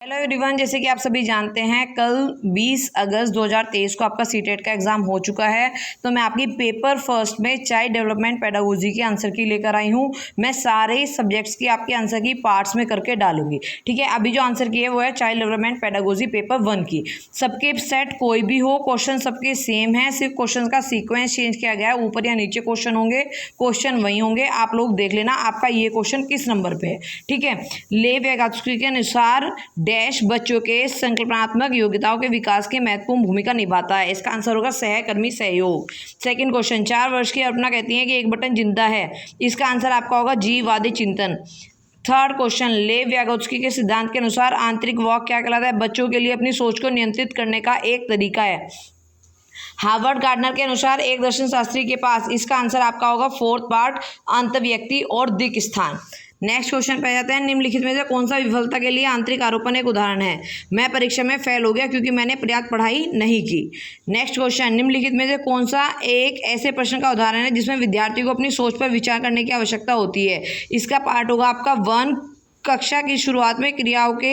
Hello everyone, जैसे कि आप सभी जानते हैं कल 20 अगस्त 2023 को आपका सीटेट का एग्जाम हो चुका है। तो मैं आपकी पेपर फर्स्ट में चाइल्ड डेवलपमेंट पेडागोजी की आंसर की लेकर आई हूँ। मैं सारे सब्जेक्ट्स की आपके आंसर की पार्ट्स में करके डालूंगी। ठीक है, अभी जो आंसर की है वो है चाइल्ड डेवलपमेंट पेडागोजी पेपर 1 की। सबके सेट कोई भी हो, क्वेश्चन सबके सेम है, सिर्फ क्वेश्चन का सीक्वेंस चेंज किया गया है। ऊपर या नीचे क्वेश्चन होंगे, क्वेश्चन वही होंगे। आप लोग देख लेना आपका ये क्वेश्चन किस नंबर पे है। ठीक है, ले के अनुसार डैश बच्चों के संकल्पनात्मक योग्यताओं के विकास की महत्वपूर्ण भूमिका निभाता है। इसका आंसर होगा सहकर्मी सहयोग। सेकंड क्वेश्चन, 4 वर्ष की अपर्णा कहती है कि एक बटन जिंदा है। इसका आंसर आपका होगा जीववादी चिंतन। थर्ड क्वेश्चन, लेव व्यागोत्स्की के सिद्धांत के अनुसार आंतरिक वाक क्या कहलाता है? बच्चों के लिए अपनी सोच को नियंत्रित करने का एक तरीका है। हार्वर्ड गार्डनर के अनुसार एक दर्शन शास्त्री के पास, इसका आंसर आपका होगा फोर्थ पार्ट, अंतर्व्यक्ति और दिक् स्थान। नेक्स्ट क्वेश्चन पे जाते हैं, निम्नलिखित में से कौन सा विफलता के लिए आंतरिक आरोपण एक उदाहरण है? मैं परीक्षा में फेल हो गया क्योंकि मैंने पर्याप्त पढ़ाई नहीं की। नेक्स्ट क्वेश्चन, निम्नलिखित में से कौन सा एक ऐसे प्रश्न का उदाहरण है जिसमें विद्यार्थी को अपनी सोच पर विचार करने की आवश्यकता होती है? इसका पार्ट होगा आपका 1, कक्षा की शुरुआत में क्रियाओं के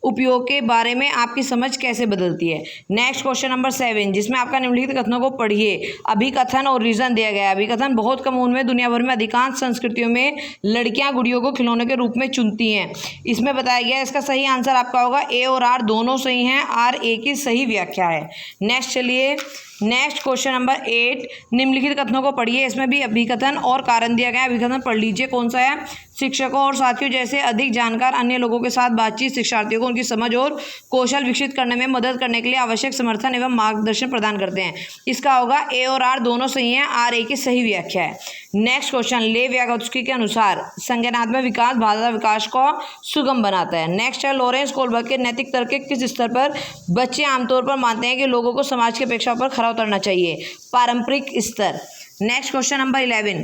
उपयोग के बारे में आपकी समझ कैसे बदलती है। नेक्स्ट क्वेश्चन नंबर 7, जिसमें आपका निम्नलिखित कथनों को पढ़िए। अभिकथन और रीजन दिया गया है। अभिकथन बहुत कम उम्र में दुनिया भर में अधिकांश संस्कृतियों में लड़कियां गुड़ियों को खिलौने के रूप में चुनती हैं। इसमें बताया गया है, इसका सही आंसर आपका होगा ए और आर दोनों सही हैं। आर ए की सही व्याख्या है। नेक्स्ट चलिए, नेक्स्ट क्वेश्चन नंबर 8, निम्नलिखित कथनों को पढ़िए। इसमें भी अभिकथन और कारण दिया गया है। अभिकथन पढ़ लीजिए कौन सा है। शिक्षकों और साथियों जैसे अधिक जानकार अन्य लोगों के साथ बातचीत शिक्षार्थियों को उनकी समझ और कौशल विकसित करने में मदद करने के लिए आवश्यक समर्थन एवं मार्गदर्शन प्रदान करते हैं। इसका होगा ए और आर दोनों सही हैं। आर ए की सही व्याख्या है। नेक्स्ट क्वेश्चन, लेव व्यागोत्स्की के अनुसार संज्ञानात्मक विकास भाषा विकास को सुगम बनाता है। नेक्स्ट है, लॉरेंस कोलबर्ग के नैतिक तर्क के किस स्तर पर बच्चे आमतौर पर मानते हैं कि लोगों को समाज की अपेक्षा पर खरा उतरना चाहिए? पारंपरिक स्तर। नेक्स्ट क्वेश्चन नंबर 11,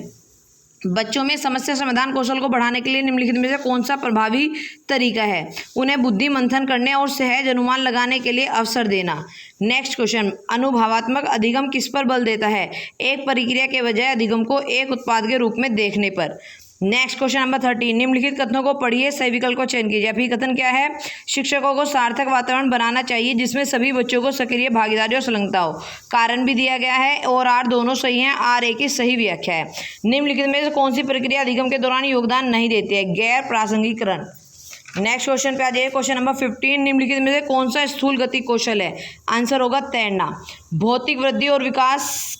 बच्चों में समस्या समाधान कौशल को बढ़ाने के लिए निम्नलिखित में से कौन सा प्रभावी तरीका है? उन्हें बुद्धि मंथन करने और सहज अनुमान लगाने के लिए अवसर देना। नेक्स्ट क्वेश्चन, अनुभवात्मक अधिगम किस पर बल देता है? एक प्रक्रिया के बजाय अधिगम को एक उत्पाद के रूप में देखने पर। नेक्स्ट क्वेश्चन नंबर 13, निम्नलिखित कथनों को पढ़िए, सही विकल्प को चयन कीजिए। अभिकथन क्या है? शिक्षकों को सार्थक वातावरण बनाना चाहिए जिसमें सभी बच्चों को सक्रिय भागीदारी और संलग्नता हो। कारण भी दिया गया है और आर दोनों सही हैं। आर ए की सही व्याख्या है। निम्नलिखित में से कौन सी प्रक्रिया अधिगम के दौरान योगदान नहीं देती है? गैर प्रासंगिकरण। नेक्स्ट क्वेश्चन पे आ जाइए, क्वेश्चन नंबर 15, निम्नलिखित में से कौन सा स्थूल गति कौशल है? आंसर होगा तैरना। भौतिक वृद्धि और विकास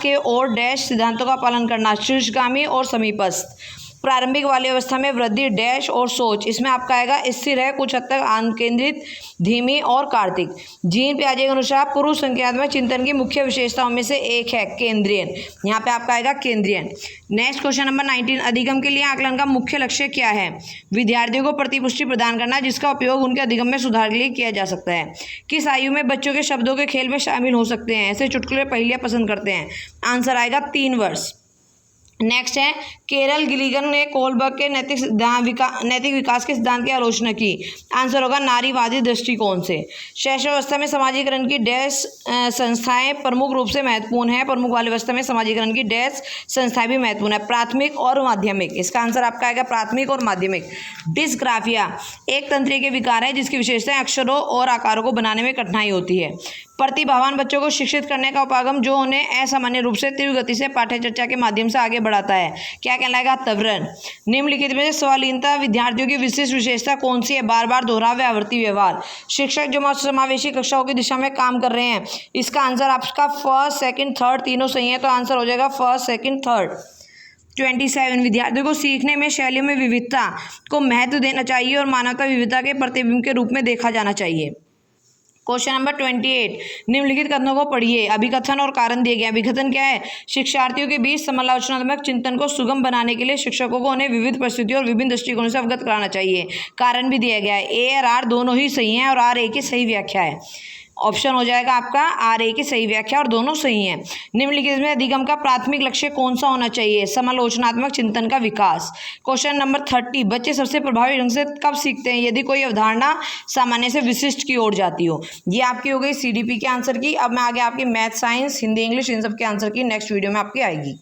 के और डैश सिद्धांतों का पालन करना, शीर्षगामी और समीपस्थ। प्रारंभिक वाली अवस्था में वृद्धि डैश और सोच, इसमें आपका आएगा स्थिर है, कुछ हद तक केंद्रित, धीमी और कार्तिक। जीन पियाजे के अनुसार पूर्व संज्ञानात्मक चिंतन की मुख्य विशेषताओं में से एक है केंद्रीयन। यहाँ पे आपका आएगा केंद्रीयन। नेक्स्ट क्वेश्चन नंबर 19, अधिगम के लिए आकलन का मुख्य लक्ष्य क्या है? विद्यार्थियों को प्रतिपुष्टि प्रदान करना जिसका उपयोग उनके अधिगम में सुधार के लिए किया जा सकता है। किस आयु में बच्चों के शब्दों के खेल में शामिल हो सकते हैं? ऐसे चुटकुले पहेलियां पसंद करते हैं। आंसर आएगा 3 वर्ष। नेक्स्ट है, केरल गिलिगन ने कोलबर्ग के नैतिक विकास के सिद्धांत की आलोचना की। आंसर होगा नारीवादी दृष्टिकोण से। शैशवावस्था में समाजीकरण की डैश संस्थाएं प्रमुख रूप से महत्वपूर्ण है। प्रमुख वाली अवस्था में समाजीकरण की डैश संस्थाएं भी महत्वपूर्ण है, प्राथमिक और माध्यमिक। इसका आंसर आपका आएगा प्राथमिक और माध्यमिक। डिस्ग्राफिया एक तंत्रिका के विकार है जिसकी विशेषताएं अक्षरों और आकारों को बनाने में कठिनाई होती है। प्रतिभावान बच्चों को शिक्षित करने का उपागम जो उन्हें असामान्य रूप से तीव्र गति से पाठ्य चर्चा के माध्यम से आगे बढ़ाता है, क्या कहलाएगा? त्वरण। निम्नलिखित में से सवालीनता विद्यार्थियों की विशिष्ट विशेषता कौन सी है? बार बार दोहराव व आवर्ती व्यवहार। शिक्षक जो समावेशी कक्षाओं की दिशा में काम कर रहे हैं, इसका आंसर आपका फर्स्ट, सेकंड, थर्ड तीनों सही है, तो आंसर हो जाएगा फर्स्ट, सेकंड, थर्ड। 27, विद्यार्थियों को सीखने में शैलियों में विविधता को महत्व देना चाहिए और मानवता विविधता के प्रतिबिंब के रूप में देखा जाना चाहिए। क्वेश्चन नंबर 28, निम्नलिखित कथनों को पढ़िए। अभिकथन और कारण दिए गए। अभिकथन क्या है? शिक्षार्थियों के बीच समालोचनात्मक चिंतन को सुगम बनाने के लिए शिक्षकों को उन्हें विविध परिस्थितियों और विभिन्न दृष्टिकोणों से अवगत कराना चाहिए। कारण भी दिया गया है। ए और आर दोनों ही सही हैं और आर ए की सही व्याख्या है। ऑप्शन हो जाएगा आपका आर ए की सही व्याख्या और दोनों सही हैं। निम्नलिखित में अधिगम का प्राथमिक लक्ष्य कौन सा होना चाहिए? समालोचनात्मक चिंतन का विकास। क्वेश्चन नंबर 30, बच्चे सबसे प्रभावी ढंग से कब सीखते हैं? यदि कोई अवधारणा सामान्य से विशिष्ट की ओर जाती हो। ये आपकी हो गई CDP के आंसर की। अब मैं आगे आपकी math, science, Hindi, English in सब के आंसर की नेक्स्ट वीडियो में आपकी आएगी।